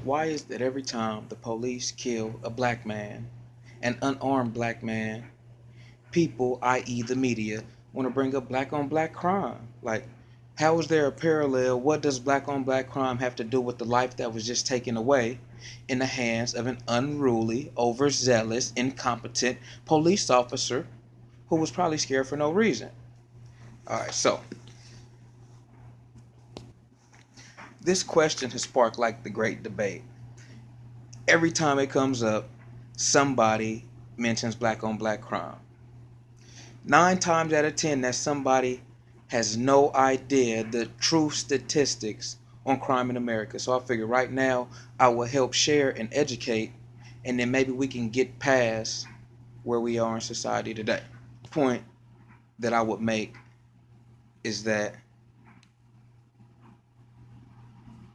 Why is that every time the police kill a black man, an unarmed black man, people, i.e., the media, want to bring up black on black crime? Like, how is there a parallel? What does black on black crime have to do with the life that was just taken away in the hands of an unruly, overzealous, incompetent police officer who was probably scared for no reason? All right, so this question has sparked like the great debate. Every time it comes up, somebody mentions black on black crime. 9 times out of 10, that somebody has no idea the true statistics on crime in America. So I figure right now I will help share and educate, and then maybe we can get past where we are in society today. The point that I would make is that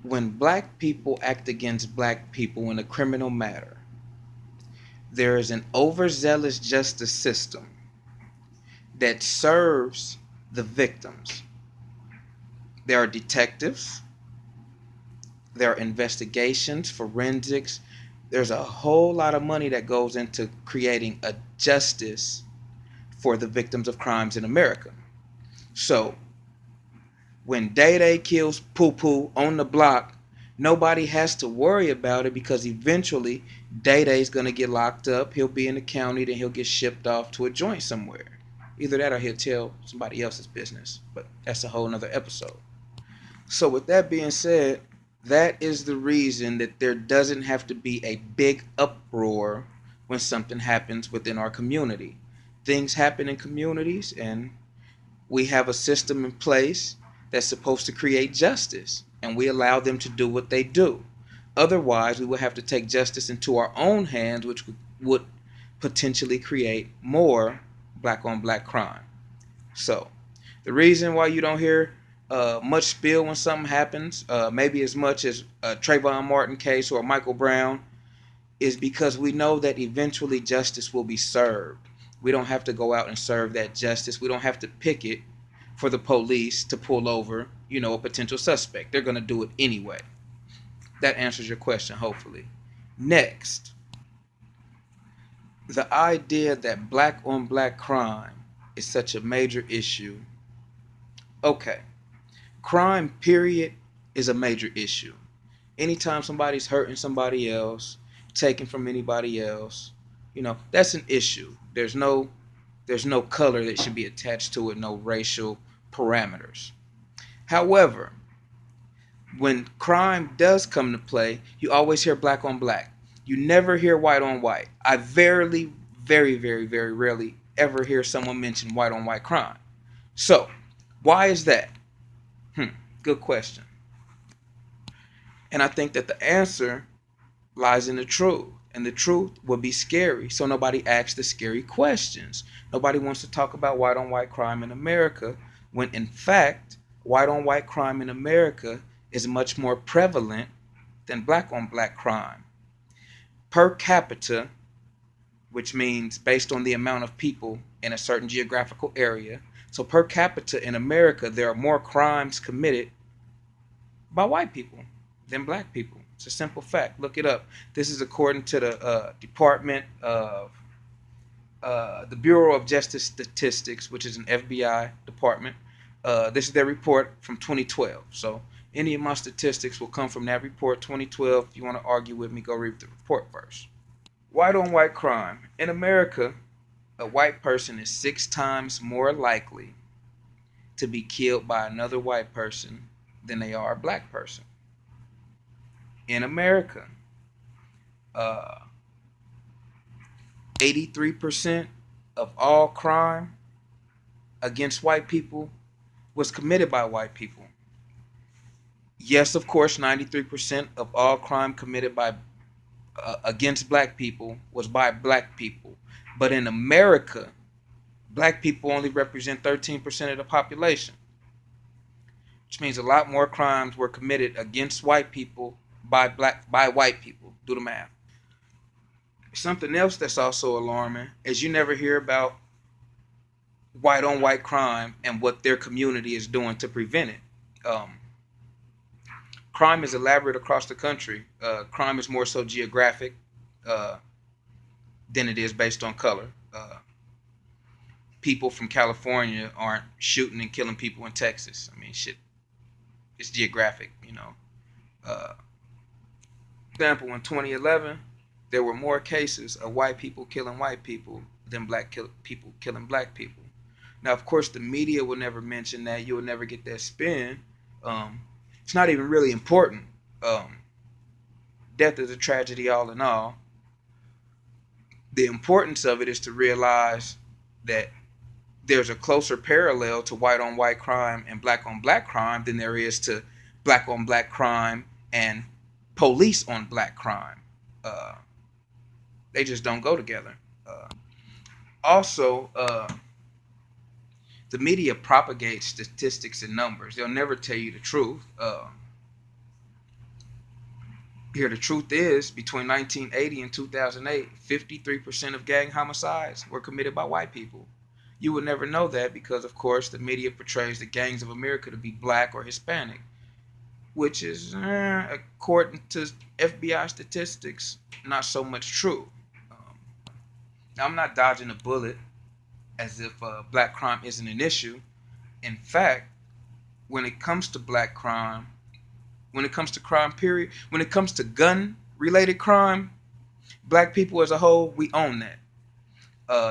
when black people act against black people in a criminal matter, there is an overzealous justice system that serves the victims. There are detectives, there are investigations, forensics. There's a whole lot of money that goes into creating a justice for the victims of crimes in America. So when Day Day kills Poo Poo on the block, nobody has to worry about it because eventually Day Day's going to get locked up. He'll be in the county, then he'll get shipped off to a joint somewhere. Either that or he'll tell somebody else's business. But that's a whole nother episode. So with that being said, that is the reason that there doesn't have to be a big uproar when something happens within our community. Things happen in communities, and we have a system in place that's supposed to create justice, and we allow them to do what they do. Otherwise, we would have to take justice into our own hands, which would potentially create more black on black crime. So, the reason why you don't hear much spill when something happens, maybe as much as a Trayvon Martin case or a Michael Brown, is because we know that eventually justice will be served. We don't have to go out and serve that justice. We don't have to picket for the police to pull over, a potential suspect. They're going to do it anyway. That answers your question, hopefully. Next, the idea that black on black crime is such a major issue. Okay, crime, period, is a major issue. Anytime somebody's hurting somebody else, taking from anybody else, that's an issue. There's no color that should be attached to it, no racial parameters. However, when crime does come to play, you always hear black on black. You never hear white on white. I very, very, very rarely ever hear someone mention white on white crime. So, why is that? Good question. And I think that the answer lies in the truth. And the truth would be scary. So nobody asks the scary questions. Nobody wants to talk about white on white crime in America when in fact, white on white crime in America is much more prevalent than black on black crime. Per capita, which means based on the amount of people in a certain geographical area. So per capita in America, there are more crimes committed by white people than black people. It's a simple fact. Look it up. This is according to the Department of the Bureau of Justice Statistics, which is an FBI department. This is their report from 2012. So any of my statistics will come from that report, 2012. If you want to argue with me, go read the report first. White on white crime. In America, a white person is 6 times more likely to be killed by another white person than they are a black person. In America, 83% of all crime against white people was committed by white people. Yes, of course, 93% of all crime committed by against black people was by black people. But in America, black people only represent 13% of the population, which means a lot more crimes were committed against white people by white people. Do the math. Something else that's also alarming is you never hear about white on white crime and what their community is doing to prevent it. Crime is elaborate across the country. Crime is more so geographic uh, than it is based on color. People from California aren't shooting and killing people in Texas. I mean, shit, it's geographic, you know. Uh, Example, in 2011, there were more cases of white people killing white people than people killing black people. Now, of course, the media will never mention that. You will never get that spin. It's not even really important. Um, Death is a tragedy, all in all. The importance of it is to realize that there's a closer parallel to white on white crime and black on black crime than there is to black on black crime and police on black crime. Uh, they just don't go together. Also, the media propagates statistics and numbers. They'll never tell you the truth. Here, the truth is, between 1980 and 2008, 53% of gang homicides were committed by white people. You would never know that because, of course, the media portrays the gangs of America to be black or Hispanic, which is, according to FBI statistics, not so much true. Now, I'm not dodging a bullet as if black crime isn't an issue. In fact, when it comes to black crime, when it comes to crime, period, when it comes to gun-related crime, black people as a whole, we own that.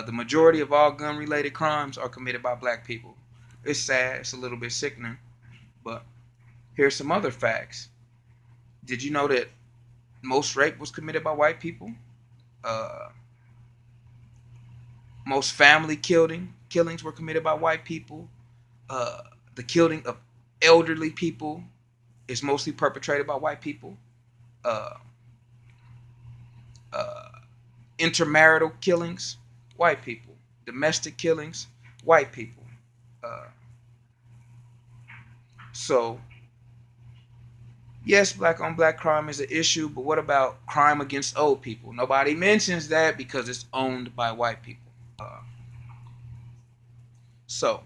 The majority of all gun-related crimes are committed by black people. It's sad. It's a little bit sickening. But here's some other facts. Did you know that most rape was committed by white people? Most family killings were committed by white people. The killing of elderly people is mostly perpetrated by white people. Uh, uh, Intermarital killings, white people. Domestic killings, white people. Uh, so, yes, black on black crime is an issue, but what about crime against old people? Nobody mentions that because it's owned by white people. So,